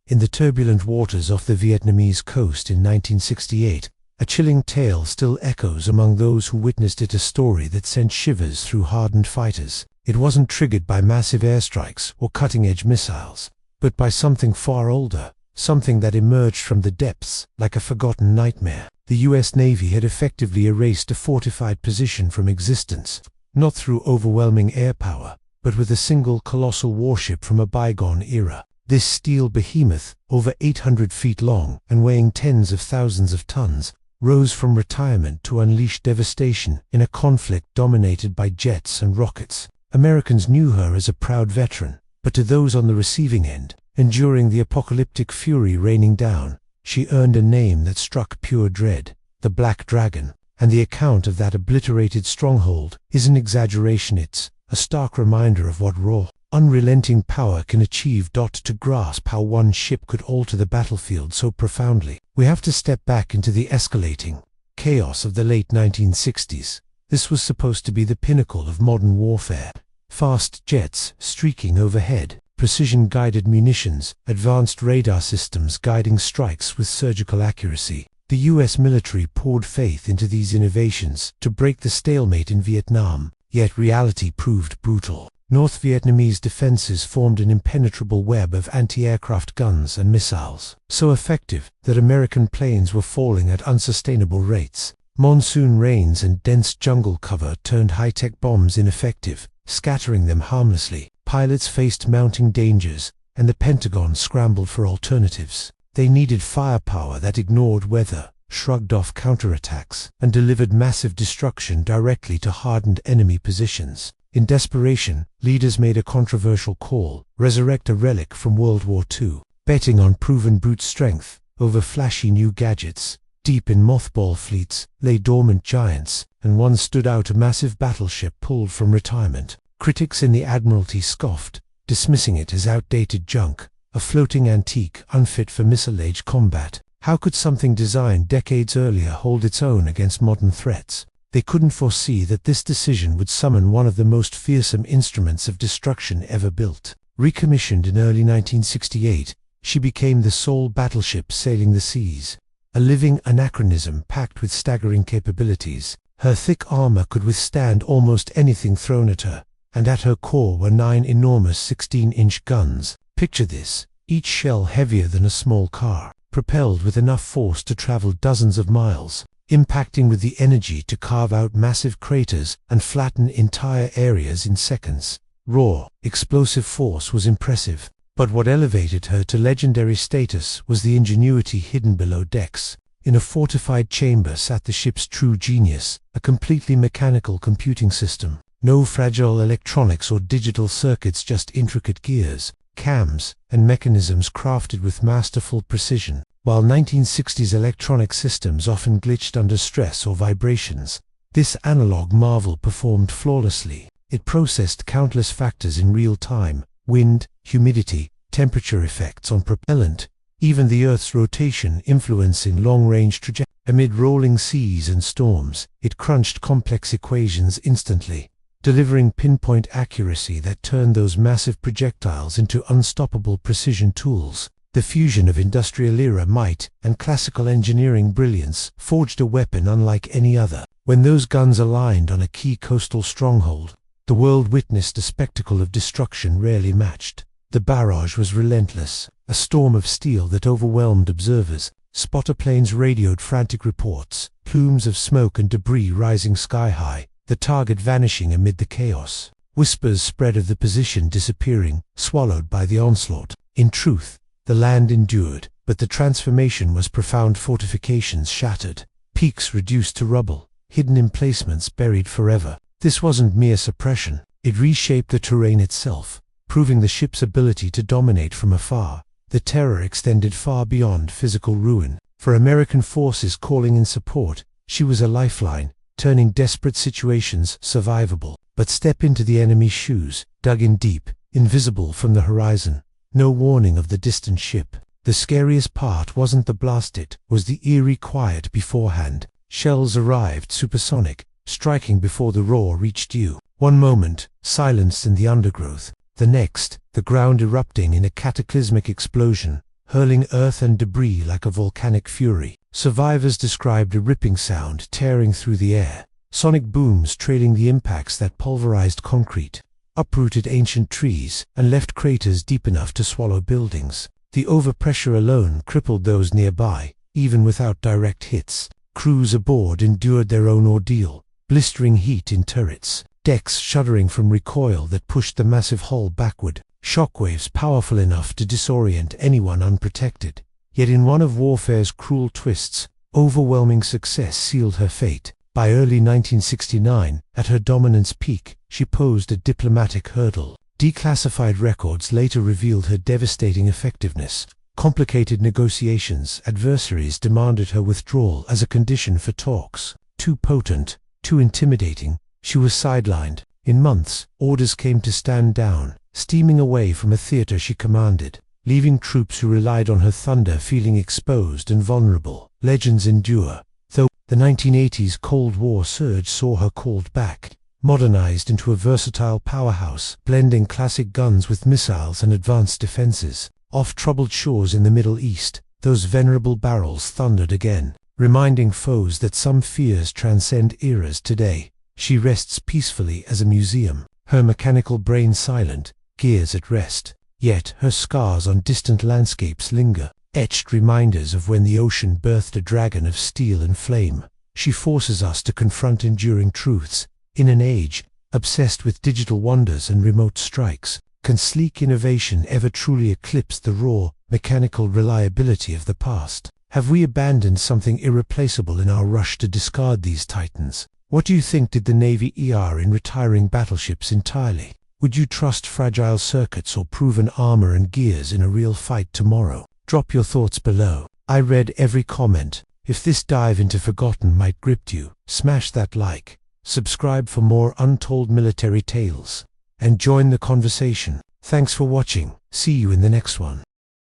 In the turbulent waters off the Vietnamese coast in 1968, a chilling tale still echoes among those who witnessed it, a story that sent shivers through hardened fighters. It wasn't triggered by massive airstrikes or cutting-edge missiles, but by something far older, something that emerged from the depths like a forgotten nightmare. The US Navy had effectively erased a fortified position from existence, not through overwhelming air power, but with a single colossal warship from a bygone era. This steel behemoth, over 800 feet long and weighing tens of thousands of tons, rose from retirement to unleash devastation in a conflict dominated by jets and rockets. Americans knew her as a proud veteran, but to those on the receiving end, enduring the apocalyptic fury raining down, she earned a name that struck pure dread: the Black Dragon. And the account of that obliterated stronghold is an exaggeration. It's a stark reminder of what raw, unrelenting power can achieve. To grasp how one ship could alter the battlefield so profoundly, we have to step back into the escalating chaos of the late 1960s. This was supposed to be the pinnacle of modern warfare. Fast jets streaking overhead, precision-guided munitions, advanced radar systems guiding strikes with surgical accuracy. The US military poured faith into these innovations to break the stalemate in Vietnam, yet reality proved brutal. North Vietnamese defenses formed an impenetrable web of anti-aircraft guns and missiles, so effective that American planes were falling at unsustainable rates. Monsoon rains and dense jungle cover turned high-tech bombs ineffective, scattering them harmlessly. Pilots faced mounting dangers, and the Pentagon scrambled for alternatives. They needed firepower that ignored weather, shrugged off counterattacks, and delivered massive destruction directly to hardened enemy positions. In desperation, leaders made a controversial call: resurrect a relic from World War II, betting on proven brute strength over flashy new gadgets. Deep in mothball fleets lay dormant giants, and one stood out: a massive battleship pulled from retirement. Critics in the Admiralty scoffed, dismissing it as outdated junk, a floating antique unfit for missile-age combat. How could something designed decades earlier hold its own against modern threats? They couldn't foresee that this decision would summon one of the most fearsome instruments of destruction ever built. Recommissioned in early 1968, she became the sole battleship sailing the seas, a living anachronism packed with staggering capabilities. Her thick armor could withstand almost anything thrown at her, and at her core were 9 enormous 16-inch guns. Picture this: each shell heavier than a small car, propelled with enough force to travel dozens of miles, impacting with the energy to carve out massive craters and flatten entire areas in seconds. Raw, explosive force was impressive, but what elevated her to legendary status was the ingenuity hidden below decks. In a fortified chamber sat the ship's true genius, a completely mechanical computing system. No fragile electronics or digital circuits, just intricate gears, cams, and mechanisms crafted with masterful precision. While 1960s electronic systems often glitched under stress or vibrations, this analog marvel performed flawlessly. It processed countless factors in real time: wind, humidity, temperature effects on propellant, even the Earth's rotation influencing long-range trajectory. Amid rolling seas and storms, it crunched complex equations instantly, delivering pinpoint accuracy that turned those massive projectiles into unstoppable precision tools. The fusion of industrial-era might and classical engineering brilliance forged a weapon unlike any other. When those guns aligned on a key coastal stronghold, the world witnessed a spectacle of destruction rarely matched. The barrage was relentless, a storm of steel that overwhelmed observers. Spotter planes radioed frantic reports, plumes of smoke and debris rising sky-high, the target vanishing amid the chaos. Whispers spread of the position disappearing, swallowed by the onslaught. In truth, the land endured, but the transformation was profound. Fortifications shattered, peaks reduced to rubble, hidden emplacements buried forever. This wasn't mere suppression, it reshaped the terrain itself, proving the ship's ability to dominate from afar. The terror extended far beyond physical ruin. For American forces calling in support, she was a lifeline, turning desperate situations survivable. But step into the enemy's shoes, dug in deep, invisible from the horizon. No warning of the distant ship. The scariest part wasn't the blast, it was the eerie quiet beforehand. Shells arrived supersonic, striking before the roar reached you. One moment, silence in the undergrowth. The next, the ground erupting in a cataclysmic explosion. hurling earth and debris like a volcanic fury. Survivors described a ripping sound tearing through the air, sonic booms trailing the impacts that pulverized concrete, uprooted ancient trees, and left craters deep enough to swallow buildings. The overpressure alone crippled those nearby, even without direct hits. Crews aboard endured their own ordeal, blistering heat in turrets, decks shuddering from recoil that pushed the massive hull backward, shockwaves powerful enough to disorient anyone unprotected. Yet in one of warfare's cruel twists, overwhelming success sealed her fate. By early 1969, at her dominance peak, she posed a diplomatic hurdle. Declassified records later revealed her devastating effectiveness. Complicated negotiations, adversaries demanded her withdrawal as a condition for talks. Too potent, too intimidating, she was sidelined. In months, orders came to stand down, steaming away from a theater she commanded, leaving troops who relied on her thunder feeling exposed and vulnerable. Legends endure, though the 1980s Cold War surge saw her called back, modernized into a versatile powerhouse, blending classic guns with missiles and advanced defenses. Off troubled shores in the Middle East, those venerable barrels thundered again, reminding foes that some fears transcend eras today. She rests peacefully as a museum, her mechanical brain silent, gears at rest. Yet her scars on distant landscapes linger, etched reminders of when the ocean birthed a dragon of steel and flame. She forces us to confront enduring truths. In an age obsessed with digital wonders and remote strikes, can sleek innovation ever truly eclipse the raw, mechanical reliability of the past? Have we abandoned something irreplaceable in our rush to discard these titans? What do you think did the Navy err in retiring battleships entirely? Would you trust fragile circuits or proven armor and gears in a real fight tomorrow? Drop your thoughts below. I read every comment. If this dive into forgotten might grip you, smash that like. Subscribe for more untold military tales, and join the conversation. Thanks for watching. See you in the next one.